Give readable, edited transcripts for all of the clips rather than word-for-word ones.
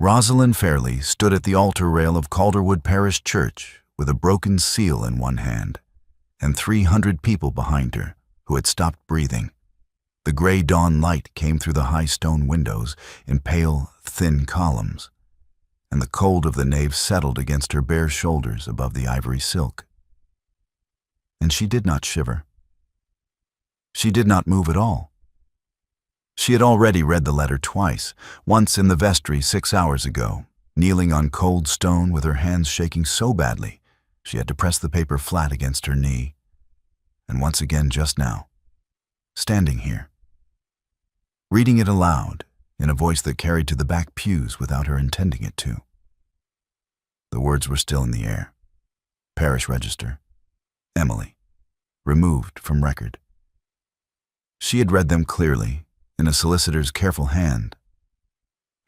Rosalind Fairleigh stood at the altar rail of Calderwood Parish Church with a broken seal in one hand and 300 people behind her who had stopped breathing. The gray dawn light came through the high stone windows in pale, thin columns, and the cold of the nave settled against her bare shoulders above the ivory silk. And she did not shiver. She did not move at all. She had already read the letter twice, once in the vestry 6 hours ago, kneeling on cold stone with her hands shaking so badly she had to press the paper flat against her knee, and once again just now, standing here, reading it aloud in a voice that carried to the back pews without her intending it to. The words were still in the air. Parish register. Emily. Removed from record. She had read them clearly, in a solicitor's careful hand,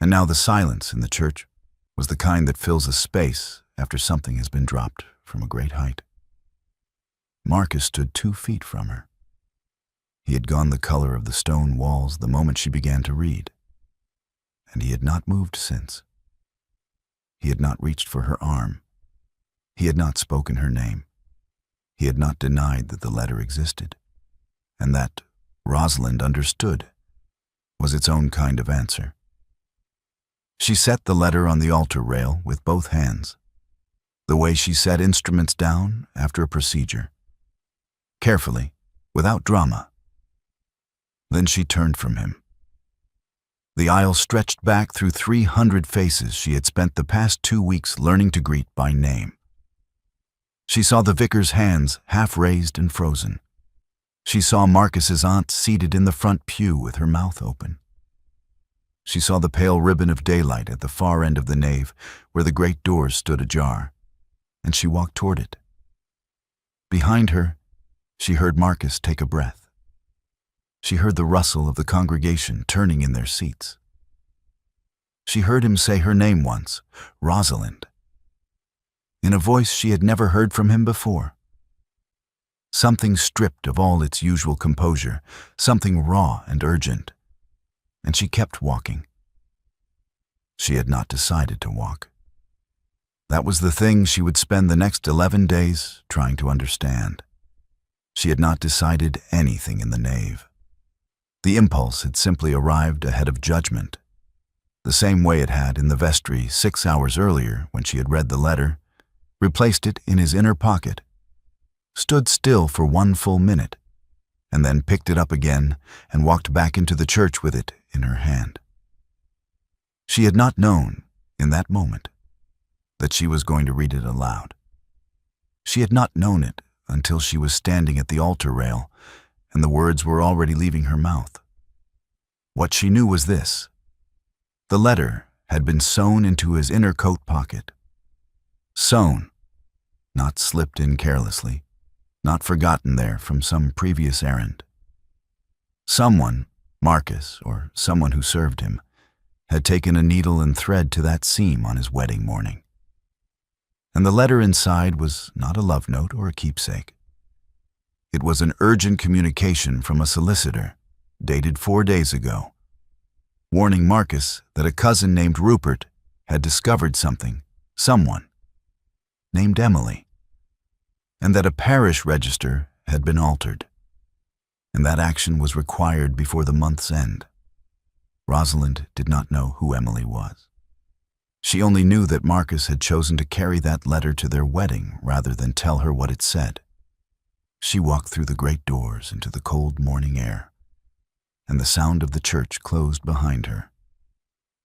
and now the silence in the church was the kind that fills a space after something has been dropped from a great height. Marcus stood 2 feet from her. He had gone the color of the stone walls the moment she began to read, and he had not moved since. He had not reached for her arm. He had not spoken her name. He had not denied that the letter existed, and that Rosalind understood was its own kind of answer. She set the letter on the altar rail with both hands, the way she set instruments down after a procedure, carefully, without drama. Then she turned from him. The aisle stretched back through 300 faces she had spent the past 2 weeks learning to greet by name. She saw the vicar's hands half raised and frozen. She saw Marcus's aunt seated in the front pew with her mouth open. She saw the pale ribbon of daylight at the far end of the nave where the great doors stood ajar, and she walked toward it. Behind her, she heard Marcus take a breath. She heard the rustle of the congregation turning in their seats. She heard him say her name once, Rosalind, in a voice she had never heard from him before. Something stripped of all its usual composure, something raw and urgent, and she kept walking. She had not decided to walk. That was the thing she would spend the next 11 days trying to understand. She had not decided anything in the nave. The impulse had simply arrived ahead of judgment, the same way it had in the vestry 6 hours earlier when she had read the letter, replaced it in his inner pocket, stood still for 1 full minute, and then picked it up again and walked back into the church with it in her hand. She had not known, in that moment, that she was going to read it aloud. She had not known it until she was standing at the altar rail and the words were already leaving her mouth. What she knew was this: the letter had been sewn into his inner coat pocket. Sewn, not slipped in carelessly, not forgotten there from some previous errand. Someone, Marcus or someone who served him, had taken a needle and thread to that seam on his wedding morning. And the letter inside was not a love note or a keepsake. It was an urgent communication from a solicitor, dated 4 days ago, warning Marcus that a cousin named Rupert had discovered someone, named Emily, and that a parish register had been altered, and that action was required before the month's end. Rosalind did not know who Emily was. She only knew that Marcus had chosen to carry that letter to their wedding rather than tell her what it said. She walked through the great doors into the cold morning air, and the sound of the church closed behind her.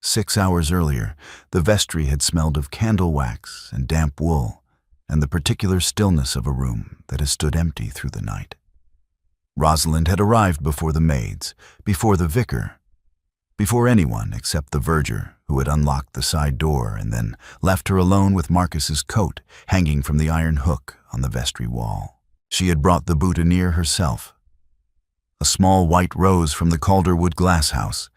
6 hours earlier, the vestry had smelled of candle wax and damp wool, and the particular stillness of a room that has stood empty through the night. Rosalind had arrived before the maids, before the vicar, before anyone except the verger who had unlocked the side door and then left her alone with Marcus's coat hanging from the iron hook on the vestry wall. She had brought the boutonniere herself, a small white rose from the Calderwood glasshouse,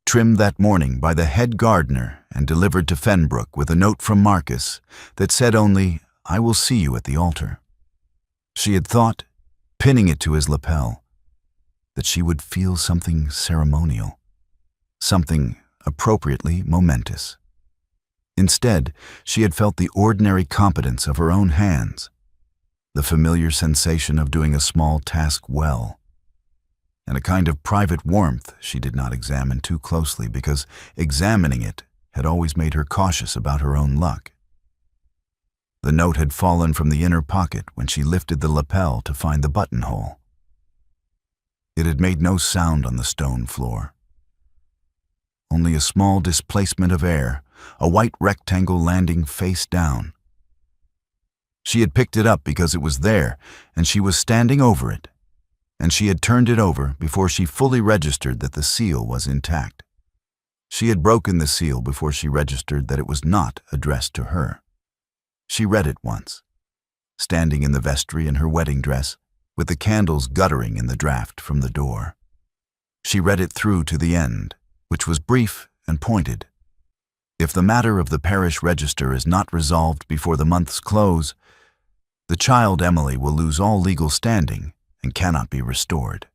trimmed that morning by the head gardener and delivered to Fenbrook with a note from Marcus that said only, "I will see you at the altar." She had thought, pinning it to his lapel, that she would feel something ceremonial, something appropriately momentous. Instead, she had felt the ordinary competence of her own hands, the familiar sensation of doing a small task well, and a kind of private warmth she did not examine too closely because examining it had always made her cautious about her own luck. The note had fallen from the inner pocket when she lifted the lapel to find the buttonhole. It had made no sound on the stone floor. Only a small displacement of air, a white rectangle landing face down. She had picked it up because it was there, and she was standing over it, and she had turned it over before she fully registered that the seal was intact. She had broken the seal before she registered that it was not addressed to her. She read it once, standing in the vestry in her wedding dress, with the candles guttering in the draught from the door. She read it through to the end, which was brief and pointed. If the matter of the parish register is not resolved before the month's close, the child Emily will lose all legal standing and cannot be restored.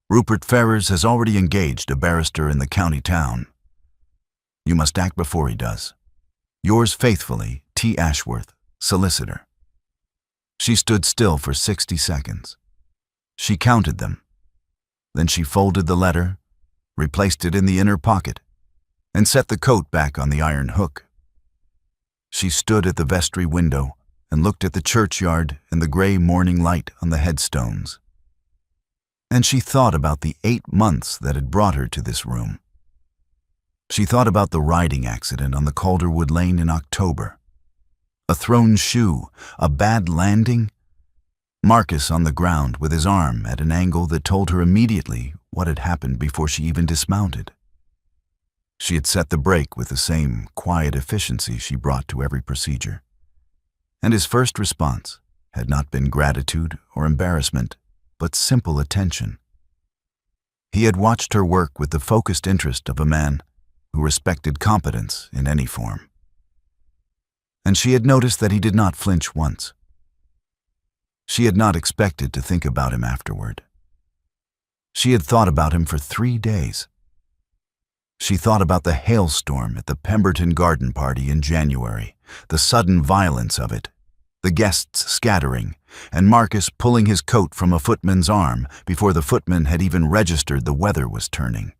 Rupert Ferrars has already engaged a barrister in the county town. You must act before he does. Yours faithfully, T. Ashworth, solicitor. She stood still for 60 seconds. She counted them. Then she folded the letter, replaced it in the inner pocket, and set the coat back on the iron hook. She stood at the vestry window and looked at the churchyard and the gray morning light on the headstones. And she thought about the 8 months that had brought her to this room. She thought about the riding accident on the Calderwood Lane in October. A thrown shoe, a bad landing, Marcus on the ground with his arm at an angle that told her immediately what had happened before she even dismounted. She had set the brake with the same quiet efficiency she brought to every procedure. And his first response had not been gratitude or embarrassment, but simple attention. He had watched her work with the focused interest of a man who respected competence in any form. And she had noticed that he did not flinch once. She had not expected to think about him afterward. She had thought about him for 3 days. She thought about the hailstorm at the Pemberton garden party in January, the sudden violence of it, the guests scattering, and Marcus pulling his coat from a footman's arm before the footman had even registered the weather was turning.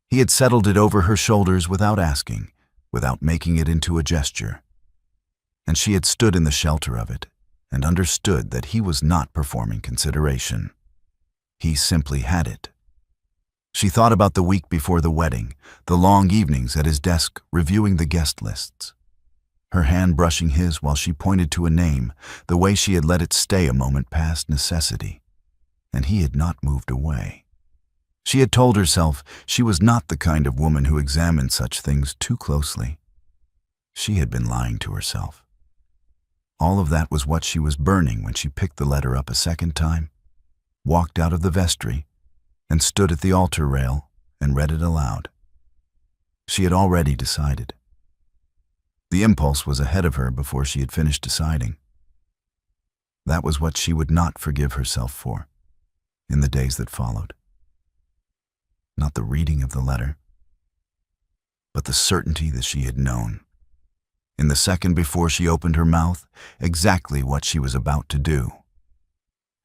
He had settled it over her shoulders without asking, without making it into a gesture. And she had stood in the shelter of it and understood that he was not performing consideration. He simply had it. She thought about the week before the wedding, the long evenings at his desk reviewing the guest lists, her hand brushing his while she pointed to a name, the way she had let it stay a moment past necessity. And he had not moved away. She had told herself she was not the kind of woman who examined such things too closely. She had been lying to herself. All of that was what she was burning when she picked the letter up a second time, walked out of the vestry, and stood at the altar rail and read it aloud. She had already decided. The impulse was ahead of her before she had finished deciding. That was what she would not forgive herself for in the days that followed. Not the reading of the letter, but the certainty that she had known, in the second before she opened her mouth, exactly what she was about to do,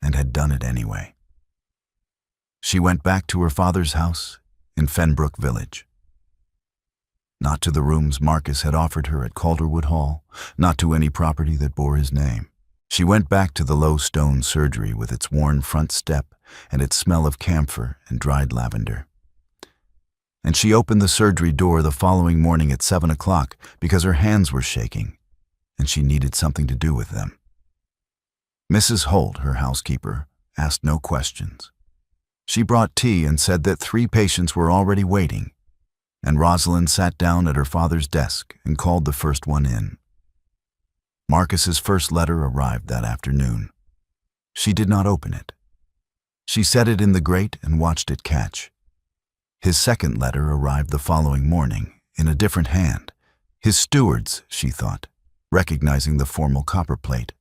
and had done it anyway. She went back to her father's house in Fenbrook Village. Not to the rooms Marcus had offered her at Calderwood Hall, not to any property that bore his name. She went back to the low stone surgery with its worn front step and its smell of camphor and dried lavender. And she opened the surgery door the following morning at 7 o'clock because her hands were shaking, and she needed something to do with them. Mrs. Holt, her housekeeper, asked no questions. She brought tea and said that 3 patients were already waiting, and Rosalind sat down at her father's desk and called the first one in. Marcus's first letter arrived that afternoon. She did not open it. She set it in the grate and watched it catch. His second letter arrived the following morning, in a different hand. His steward's, she thought, recognizing the formal copper plate.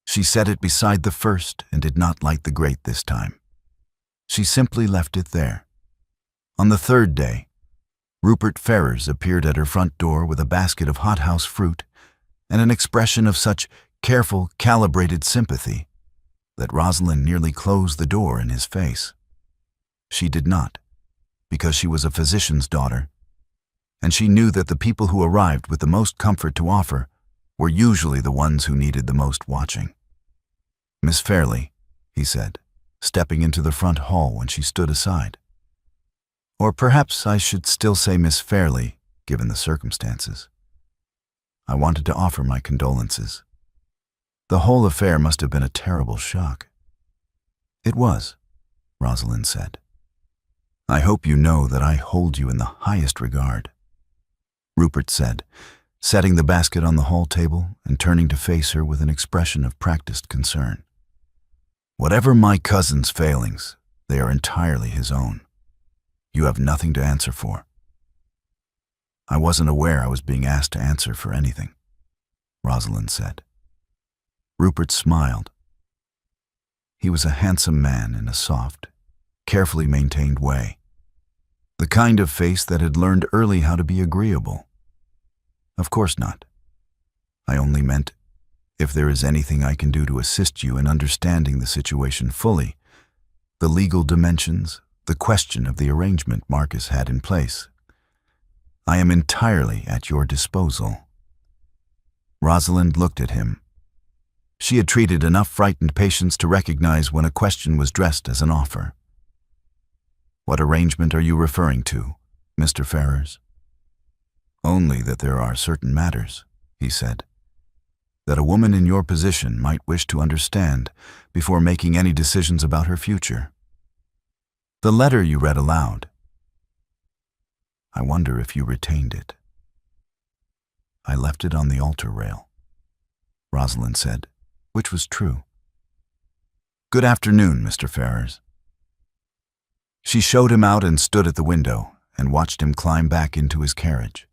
She set it beside the first and did not light the grate this time. She simply left it there. On the third day, Rupert Ferrars appeared at her front door with a basket of hothouse fruit and an expression of such careful, calibrated sympathy that Rosalind nearly closed the door in his face. She did not, because she was a physician's daughter, and she knew that the people who arrived with the most comfort to offer were usually the ones who needed the most watching. "Miss Fairleigh," he said, stepping into the front hall when she stood aside. Or perhaps I should still say Miss Fairleigh, given the circumstances. I wanted to offer my condolences. The whole affair must have been a terrible shock. "It was," Rosalind said. "I hope you know that I hold you in the highest regard," Rupert said, setting the basket on the hall table and turning to face her with an expression of practiced concern. "Whatever my cousin's failings, they are entirely his own. You have nothing to answer for." "I wasn't aware I was being asked to answer for anything," Rosalind said. Rupert smiled. He was a handsome man in a soft, carefully maintained way, the kind of face that had learned early how to be agreeable. "Of course not. I only meant, if there is anything I can do to assist you in understanding the situation fully, the legal dimensions, the question of the arrangement Marcus had in place, I am entirely at your disposal." Rosalind looked at him. She had treated enough frightened patients to recognize when a question was dressed as an offer. "What arrangement are you referring to, Mr. Ferrars?" "Only that there are certain matters," he said, "that a woman in your position might wish to understand before making any decisions about her future. The letter you read aloud. I wonder if you retained it." "I left it on the altar rail," Rosalind said, which was true. "Good afternoon, Mr. Ferrars." She showed him out and stood at the window and watched him climb back into his carriage.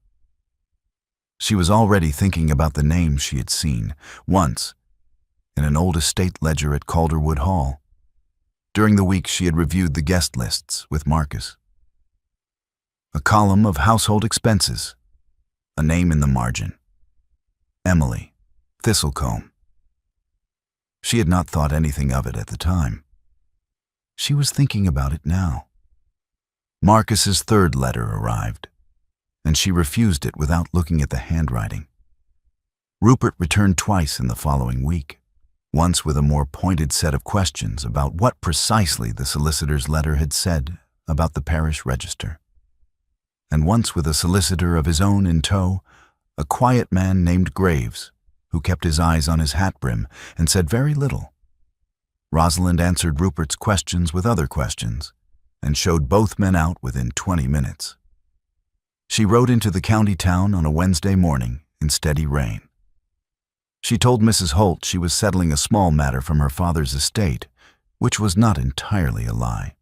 She was already thinking about the names she had seen, once, in an old estate ledger at Calderwood Hall. During the week she had reviewed the guest lists with Marcus. A column of household expenses, a name in the margin. Emily, Thistlecombe. She had not thought anything of it at the time. She was thinking about it now. Marcus's third letter arrived, and she refused it without looking at the handwriting. Rupert returned twice in the following week, once with a more pointed set of questions about what precisely the solicitor's letter had said about the parish register, and once with a solicitor of his own in tow, a quiet man named Graves, who kept his eyes on his hat brim and said very little. Rosalind answered Rupert's questions with other questions, and showed both men out within 20 minutes. She rode into the county town on a Wednesday morning in steady rain. She told Mrs. Holt she was settling a small matter from her father's estate, which was not entirely a lie.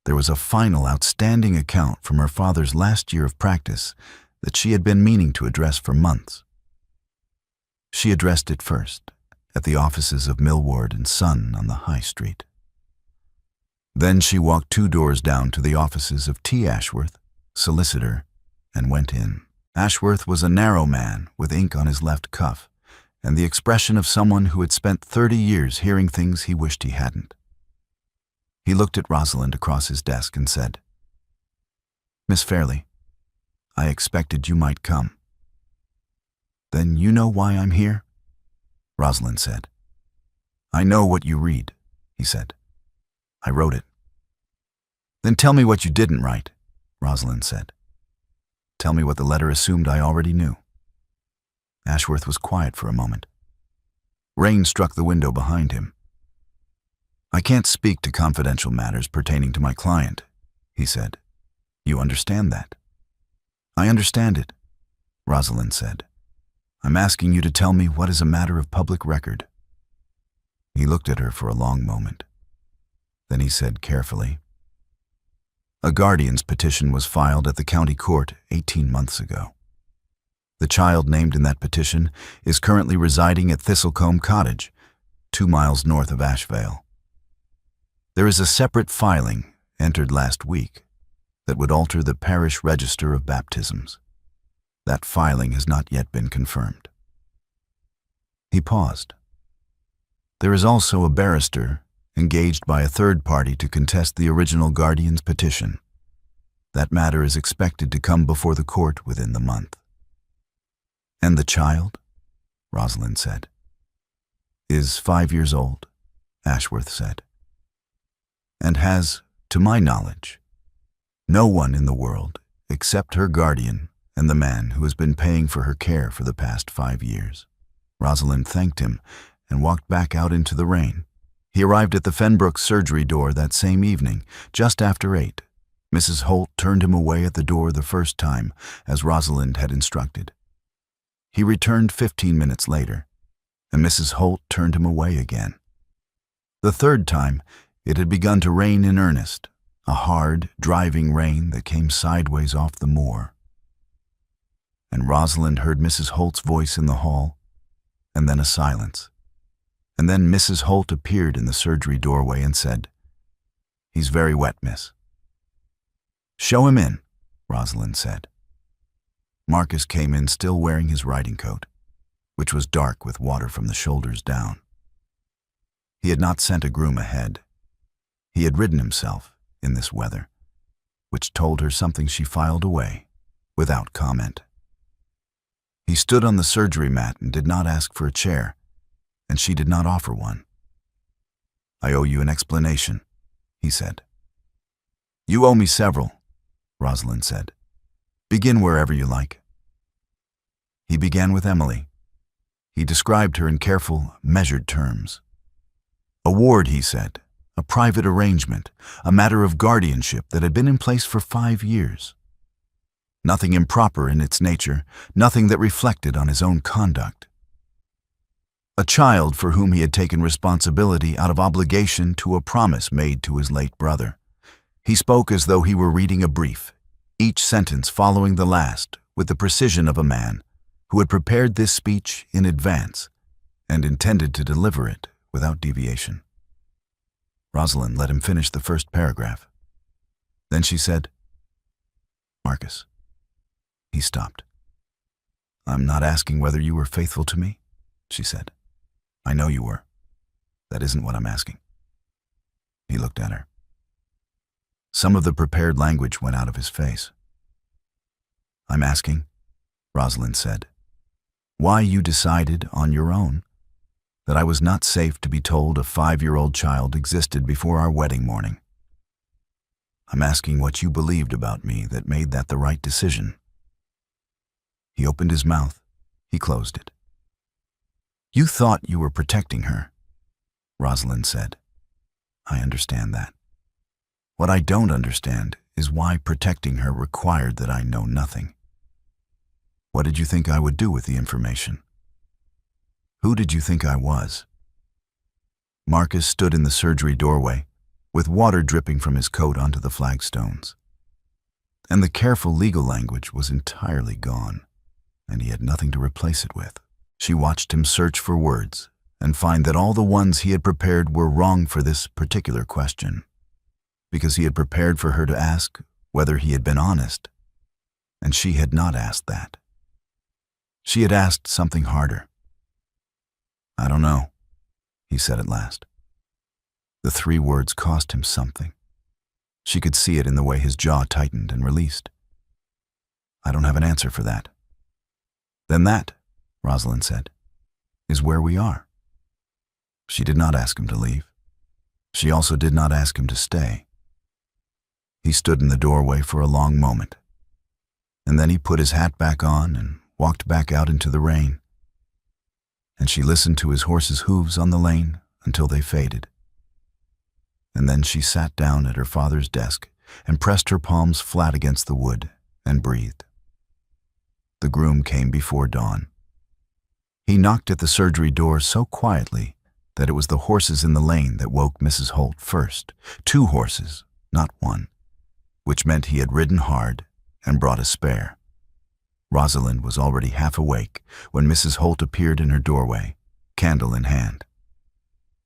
There was a final outstanding account from her father's last year of practice that she had been meaning to address for months. She addressed it first, at the offices of Millward and Son on the High Street. Then she walked 2 doors down to the offices of T. Ashworth, solicitor, and went in. Ashworth was a narrow man with ink on his left cuff, and the expression of someone who had spent 30 years hearing things he wished he hadn't. He looked at Rosalind across his desk and said, "Miss Fairleigh, I expected you might come." "Then you know why I'm here?" Rosalind said. "I know what you read," he said. "I wrote it." "Then tell me what you didn't write," Rosalind said. "Tell me what the letter assumed I already knew." Ashworth was quiet for a moment. Rain struck the window behind him. "I can't speak to confidential matters pertaining to my client," he said. "You understand that?" "I understand it," Rosalind said. "I'm asking you to tell me what is a matter of public record." He looked at her for a long moment. Then he said carefully, "A guardian's petition was filed at the county court 18 months ago. The child named in that petition is currently residing at Thistlecombe Cottage, 2 miles north of Ashvale. There is a separate filing, entered last week, that would alter the parish register of baptisms. That filing has not yet been confirmed." He paused. "There is also a barrister engaged by a third party to contest the original guardian's petition. That matter is expected to come before the court within the month." "And the child," Rosalind said. "Is 5 years old," Ashworth said, "and has, to my knowledge, no one in the world except her guardian and the man who has been paying for her care for the past 5 years." Rosalind thanked him and walked back out into the rain. He arrived at the Fenbrook surgery door that same evening, just after 8. Mrs. Holt turned him away at the door the first time, as Rosalind had instructed. He returned 15 minutes later, and Mrs. Holt turned him away again. The third time, it had begun to rain in earnest, a hard, driving rain that came sideways off the moor. And Rosalind heard Mrs. Holt's voice in the hall, and then a silence. And then Mrs. Holt appeared in the surgery doorway and said, "He's very wet, miss." "Show him in," Rosalind said. Marcus came in still wearing his riding coat, which was dark with water from the shoulders down. He had not sent a groom ahead. He had ridden himself in this weather, which told her something she filed away without comment. He stood on the surgery mat and did not ask for a chair, and she did not offer one. "I owe you an explanation," he said. "You owe me several," Rosalind said. "Begin wherever you like." He began with Emily. He described her in careful, measured terms. A ward, he said, a private arrangement, a matter of guardianship that had been in place for 5 years. Nothing improper in its nature, nothing that reflected on his own conduct. A child for whom he had taken responsibility out of obligation to a promise made to his late brother. He spoke as though he were reading a brief, each sentence following the last with the precision of a man who had prepared this speech in advance and intended to deliver it without deviation. Rosalind let him finish the first paragraph. Then she said, "Marcus." He stopped. "I'm not asking whether you were faithful to me," she said. "I know you were. That isn't what I'm asking." He looked at her. Some of the prepared language went out of his face. "I'm asking," Rosalind said, "why you decided on your own that I was not safe to be told a 5-year-old child existed before our wedding morning. I'm asking what you believed about me that made that the right decision." He opened his mouth. He closed it. "You thought you were protecting her," Rosalind said. "I understand that. What I don't understand is why protecting her required that I know nothing. What did you think I would do with the information? Who did you think I was?" Marcus stood in the surgery doorway, with water dripping from his coat onto the flagstones. And the careful legal language was entirely gone, and he had nothing to replace it with. She watched him search for words and find that all the ones he had prepared were wrong for this particular question, because he had prepared for her to ask whether he had been honest, and she had not asked that. She had asked something harder. "I don't know," he said at last. The 3 words cost him something. She could see it in the way his jaw tightened and released. "I don't have an answer for that." "Then that," Rosalind said, "is where we are." She did not ask him to leave. She also did not ask him to stay. He stood in the doorway for a long moment, and then he put his hat back on and walked back out into the rain. And she listened to his horse's hooves on the lane until they faded. And then she sat down at her father's desk and pressed her palms flat against the wood and breathed. The groom came before dawn. He knocked at the surgery door so quietly that it was the horses in the lane that woke Mrs. Holt first. 2 horses, not 1, which meant he had ridden hard and brought a spare. Rosalind was already half awake when Mrs. Holt appeared in her doorway, candle in hand.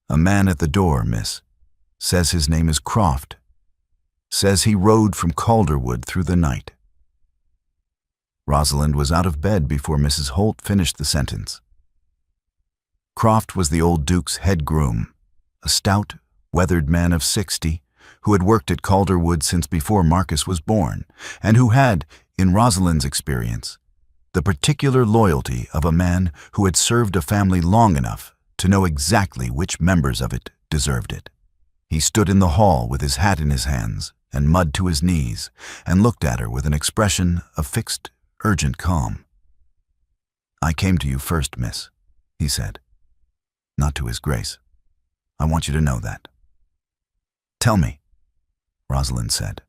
"A man at the door, miss. Says his name is Croft." Says he rode from Calderwood through the night. Rosalind was out of bed before Mrs. Holt finished the sentence. Croft was the old Duke's head groom, a stout, weathered man of 60, who had worked at Calderwood since before Marcus was born, and who had, in Rosalind's experience, the particular loyalty of a man who had served a family long enough to know exactly which members of it deserved it. He stood in the hall with his hat in his hands and mud to his knees, and looked at her with an expression of fixed, urgent calm. "I came to you first, miss," he said. Not to his grace. "I want you to know that." "Tell me," Rosalind said.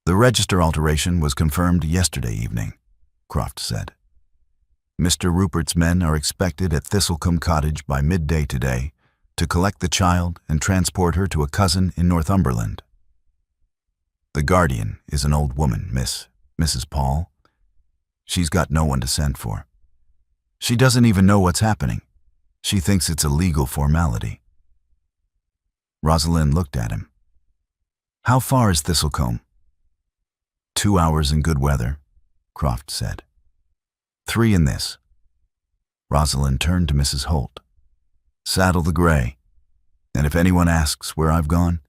"The register alteration was confirmed yesterday evening," Croft said. "Mr. Rupert's men are expected at Thistlecombe Cottage by midday today to collect the child and transport her to a cousin in Northumberland. The guardian is an old woman, Mrs. Paul. She's got no one to send for. She doesn't even know what's happening. She thinks it's a legal formality." Rosalind looked at him. "How far is Thistlecombe?" 2 hours in good weather," Croft said. 3 in this." Rosalind turned to Mrs. Holt. "Saddle the gray, and if anyone asks where I've gone,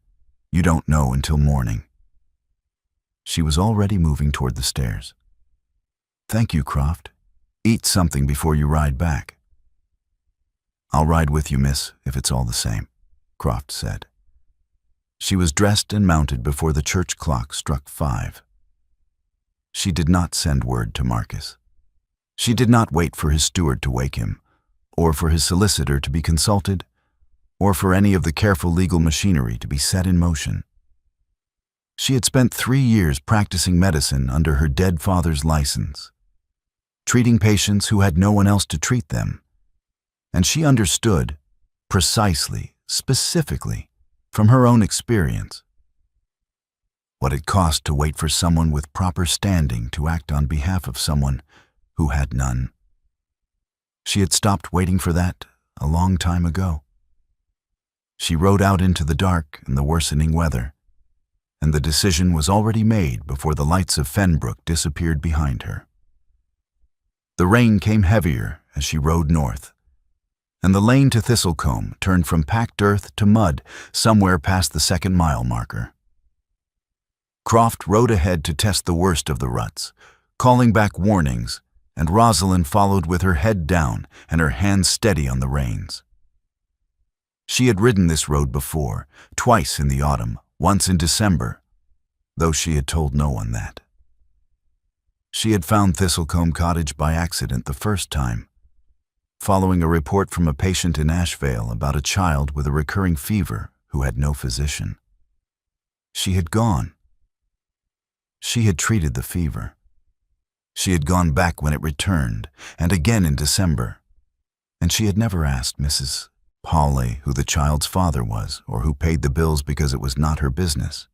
you don't know until morning." She was already moving toward the stairs. "Thank you, Croft. Eat something before you ride back." "I'll ride with you, miss, if it's all the same," Croft said. She was dressed and mounted before the church clock struck 5. She did not send word to Marcus. She did not wait for his steward to wake him, or for his solicitor to be consulted, or for any of the careful legal machinery to be set in motion. She had spent 3 years practicing medicine under her dead father's license, treating patients who had no one else to treat them, and she understood, precisely, specifically, from her own experience, what it cost to wait for someone with proper standing to act on behalf of someone who had none. She had stopped waiting for that a long time ago. She rode out into the dark and the worsening weather, and the decision was already made before the lights of Fenbrook disappeared behind her. The rain came heavier as she rode north, and the lane to Thistlecombe turned from packed earth to mud somewhere past the 2nd-mile marker. Croft rode ahead to test the worst of the ruts, calling back warnings, and Rosalind followed with her head down and her hands steady on the reins. She had ridden this road before, twice in the autumn, once in December, though she had told no one that. She had found Thistlecombe Cottage by accident the first time, following a report from a patient in Ashvale about a child with a recurring fever who had no physician. She had gone. She had treated the fever. She had gone back when it returned, and again in December, and she had never asked Mrs. Pauley who the child's father was or who paid the bills because it was not her business,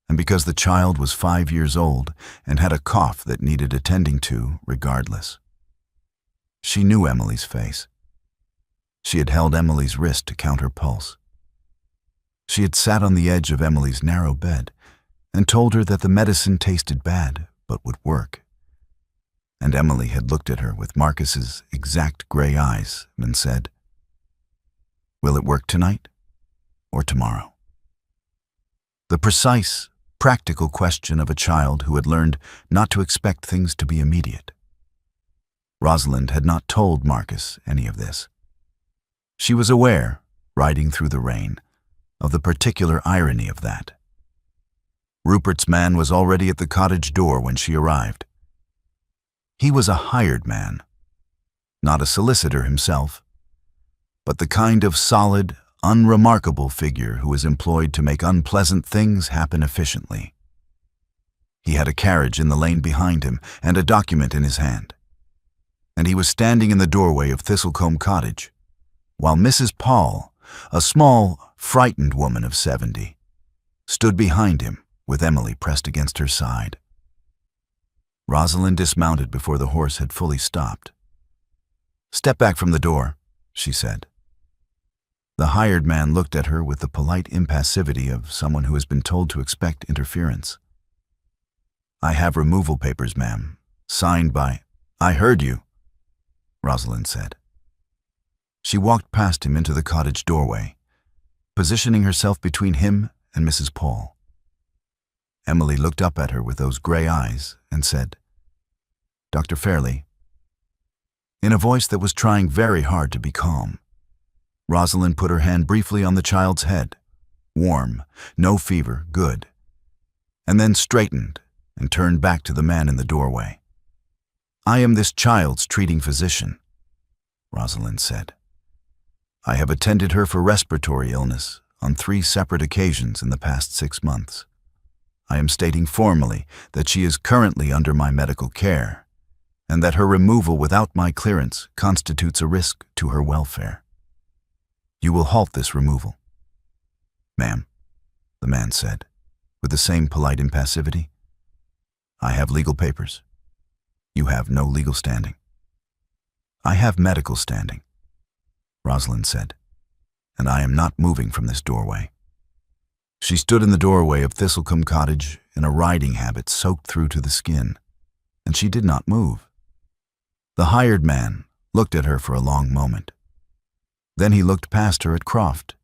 and because the child was 5 years old and had a cough that needed attending to regardless. She knew Emily's face. She had held Emily's wrist to count her pulse. She had sat on the edge of Emily's narrow bed and told her that the medicine tasted bad but would work. And Emily had looked at her with Marcus's exact gray eyes and said, "Will it work tonight or tomorrow?" The precise, practical question of a child who had learned not to expect things to be immediate. Rosalind had not told Marcus any of this. She was aware, riding through the rain, of the particular irony of that. Rupert's man was already at the cottage door when she arrived. He was a hired man, not a solicitor himself, but the kind of solid, unremarkable figure who is employed to make unpleasant things happen efficiently. He had a carriage in the lane behind him and a document in his hand, and he was standing in the doorway of Thistlecombe Cottage, while Mrs. Paul, a small, frightened woman of 70, stood behind him with Emily pressed against her side. Rosalind dismounted before the horse had fully stopped. "Step back from the door," she said. The hired man looked at her with the polite impassivity of someone who has been told to expect interference. "I have removal papers, ma'am, signed by—" "I heard you," Rosalind said. She walked past him into the cottage doorway, positioning herself between him and Mrs. Paul. Emily looked up at her with those gray eyes and said, "Dr. Fairleigh," in a voice that was trying very hard to be calm. Rosalind put her hand briefly on the child's head. Warm, no fever, good. And then straightened and turned back to the man in the doorway. "I am this child's treating physician," Rosalind said. "I have attended her for respiratory illness on 3 separate occasions in the past 6 months. I am stating formally that she is currently under my medical care, and that her removal without my clearance constitutes a risk to her welfare. You will halt this removal." "Ma'am," the man said, with the same polite impassivity. "I have legal papers. You have no legal standing." "I have medical standing," Rosalind said, "and I am not moving from this doorway." She stood in the doorway of Thistlecombe Cottage in a riding habit soaked through to the skin, and she did not move. The hired man looked at her for a long moment. Then he looked past her at Croft,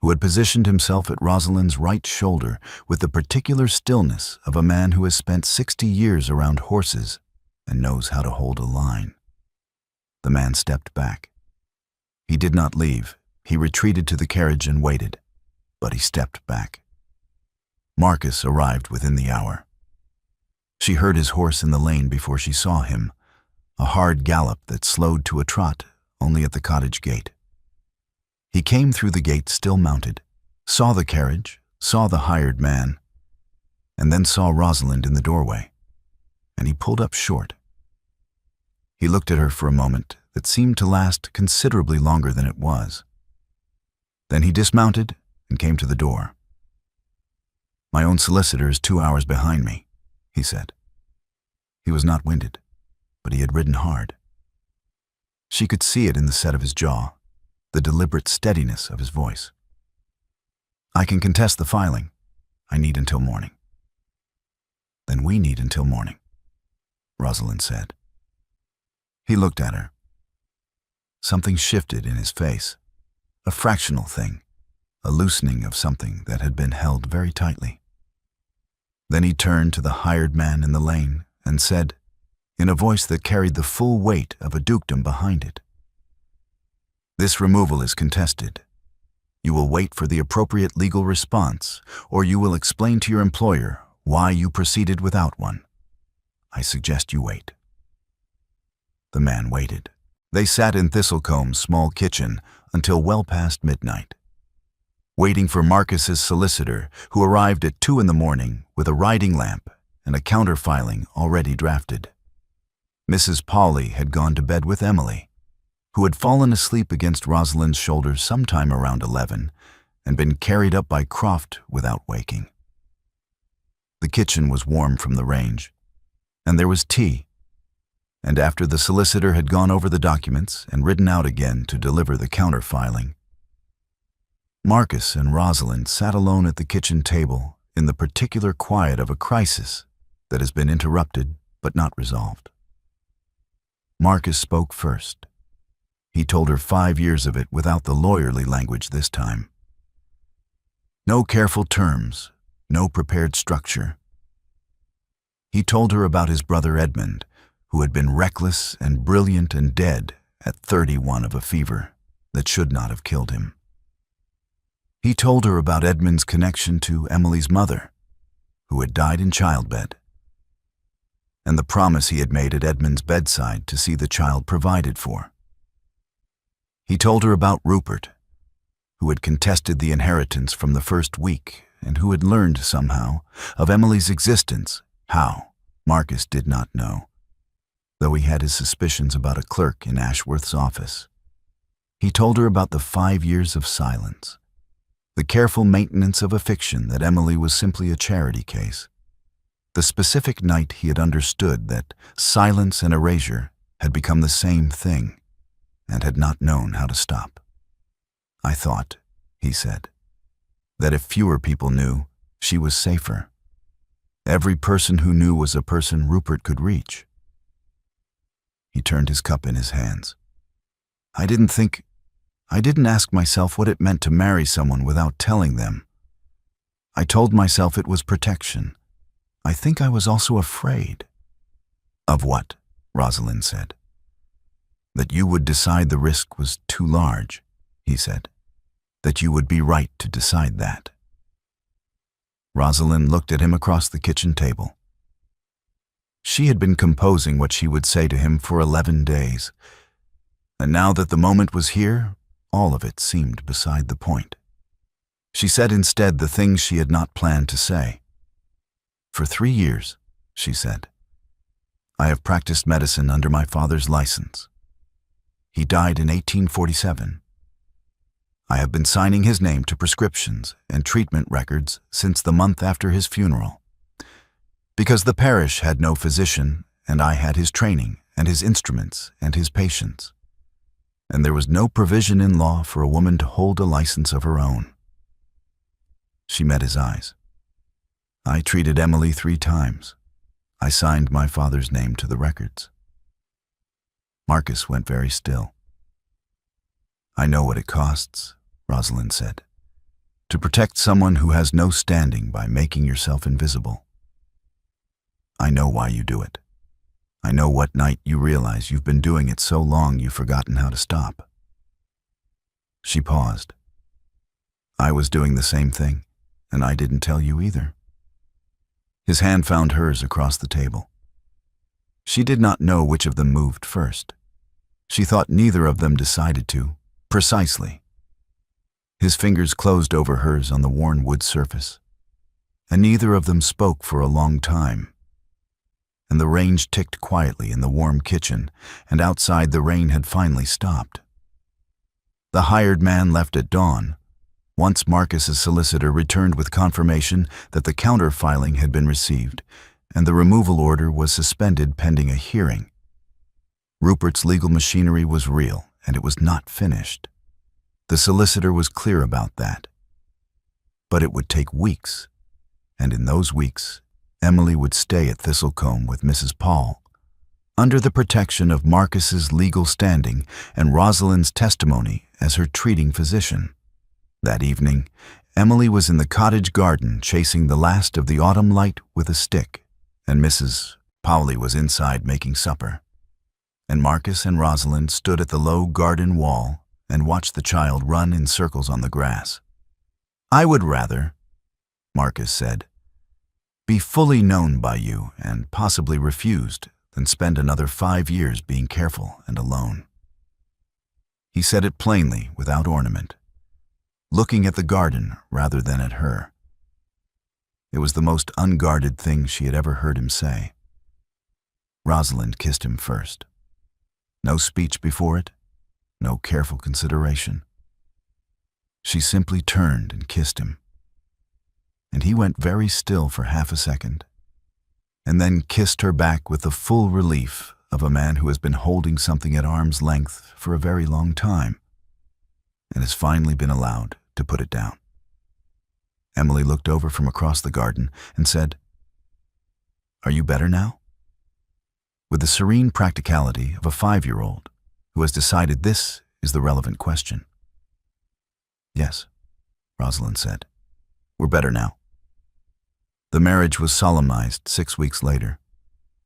who had positioned himself at Rosalind's right shoulder with the particular stillness of a man who has spent 60 years around horses and knows how to hold a line. The man stepped back. He did not leave. He retreated to the carriage and waited, but he stepped back. Marcus arrived within the hour. She heard his horse in the lane before she saw him, a hard gallop that slowed to a trot only at the cottage gate. He came through the gate still mounted, saw the carriage, saw the hired man, and then saw Rosalind in the doorway, and he pulled up short. He looked at her for a moment that seemed to last considerably longer than it was. Then he dismounted and came to the door. "My own solicitor is 2 hours behind me," he said. He was not winded, but he had ridden hard. She could see it in the set of his jaw, the deliberate steadiness of his voice. "I can contest the filing. I need until morning." "Then we need until morning," Rosalind said. He looked at her. Something shifted in his face, a fractional thing, a loosening of something that had been held very tightly. Then he turned to the hired man in the lane and said, in a voice that carried the full weight of a dukedom behind it, "This removal is contested. You will wait for the appropriate legal response, or you will explain to your employer why you proceeded without one. I suggest you wait." The man waited. They sat in Thistlecombe's small kitchen until well past midnight, waiting for Marcus's solicitor, who arrived at 2 in the morning with a riding lamp and a counterfiling already drafted. Mrs. Polly had gone to bed with Emily, who had fallen asleep against Rosalind's shoulder sometime around 11 and been carried up by Croft without waking. The kitchen was warm from the range, and there was tea. And after the solicitor had gone over the documents and ridden out again to deliver the counterfiling, Marcus and Rosalind sat alone at the kitchen table in the particular quiet of a crisis that has been interrupted but not resolved. Marcus spoke first. He told her 5 years of it without the lawyerly language this time. No careful terms, no prepared structure. He told her about his brother Edmund, who had been reckless and brilliant and dead at 31 of a fever that should not have killed him. He told her about Edmund's connection to Emily's mother, who had died in childbed, and the promise he had made at Edmund's bedside to see the child provided for. He told her about Rupert, who had contested the inheritance from the first week and who had learned somehow of Emily's existence. How, Marcus did not know, though he had his suspicions about a clerk in Ashworth's office. He told her about the 5 years of silence, the careful maintenance of a fiction that Emily was simply a charity case, the specific night he had understood that silence and erasure had become the same thing and had not known how to stop. I thought, he said, that if fewer people knew, she was safer. Every person who knew was a person Rupert could reach. He turned his cup in his hands. I didn't ask myself what it meant to marry someone without telling them. I told myself it was protection. I think I was also afraid. Of what? Rosalind said. That you would decide the risk was too large, he said. That you would be right to decide that. Rosalind looked at him across the kitchen table. She had been composing what she would say to him for 11 days, and now that the moment was here, all of it seemed beside the point. She said instead the things she had not planned to say. For 3 years, she said, I have practiced medicine under my father's license. He died in 1847. I have been signing his name to prescriptions and treatment records since the month after his funeral. Because the parish had no physician, and I had his training and his instruments and his patients. And there was no provision in law for a woman to hold a license of her own. She met his eyes. I treated Emily 3 times. I signed my father's name to the records. Marcus went very still. I know what it costs, Rosalind said, to protect someone who has no standing by making yourself invisible. I know why you do it. I know what night you realize you've been doing it so long you've forgotten how to stop. She paused. I was doing the same thing, and I didn't tell you either. His hand found hers across the table. She did not know which of them moved first. She thought neither of them decided to, precisely. His fingers closed over hers on the worn wood surface, and neither of them spoke for a long time. And the range ticked quietly in the warm kitchen, and outside the rain had finally stopped. The hired man left at dawn. Once Marcus's solicitor returned with confirmation that the counter-filing had been received, and the removal order was suspended pending a hearing. Rupert's legal machinery was real, and it was not finished. The solicitor was clear about that. But it would take weeks, and in those weeks, Emily would stay at Thistlecombe with Mrs. Paul, under the protection of Marcus's legal standing and Rosalind's testimony as her treating physician. That evening, Emily was in the cottage garden chasing the last of the autumn light with a stick, and Mrs. Pauli was inside making supper. And Marcus and Rosalind stood at the low garden wall and watched the child run in circles on the grass. I would rather, Marcus said, be fully known by you and possibly refused than spend another 5 years being careful and alone. He said it plainly, without ornament, looking at the garden rather than at her. It was the most unguarded thing she had ever heard him say. Rosalind kissed him first. No speech before it, no careful consideration. She simply turned and kissed him. And he went very still for half a second, and then kissed her back with the full relief of a man who has been holding something at arm's length for a very long time, and has finally been allowed to put it down. Emily looked over from across the garden and said, "Are you better now?" With the serene practicality of a 5-year-old who has decided this is the relevant question. "Yes," Rosalind said. "We're better now." The marriage was solemnized 6 weeks later,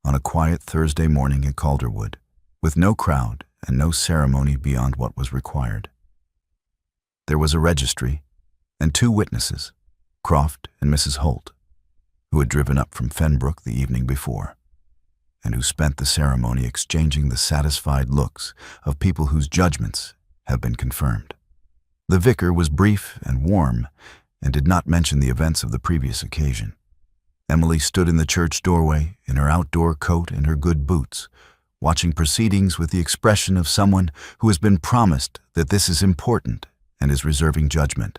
on a quiet Thursday morning at Calderwood, with no crowd and no ceremony beyond what was required. There was a registry and 2 witnesses, Croft and Mrs. Holt, who had driven up from Fenbrook the evening before, and who spent the ceremony exchanging the satisfied looks of people whose judgments have been confirmed. The vicar was brief and warm and did not mention the events of the previous occasion. Emily stood in the church doorway in her outdoor coat and her good boots, watching proceedings with the expression of someone who has been promised that this is important and is reserving judgment.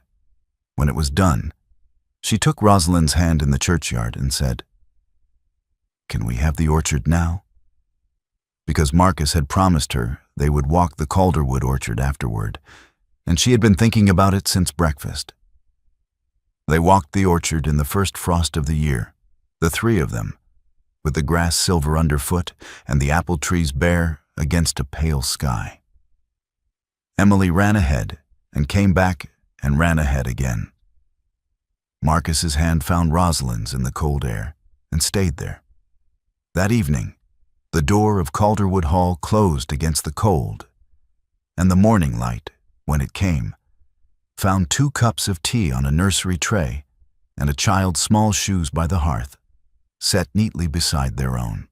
When it was done, she took Rosalind's hand in the churchyard and said, "Can we have the orchard now?" Because Marcus had promised her they would walk the Calderwood orchard afterward, and she had been thinking about it since breakfast. They walked the orchard in the first frost of the year, the three of them, with the grass silver underfoot and the apple trees bare against a pale sky. Emily ran ahead and came back and ran ahead again. Marcus's hand found Rosalind's in the cold air and stayed there. That evening, the door of Calderwood Hall closed against the cold, and the morning light, when it came, found 2 cups of tea on a nursery tray and a child's small shoes by the hearth, set neatly beside their own.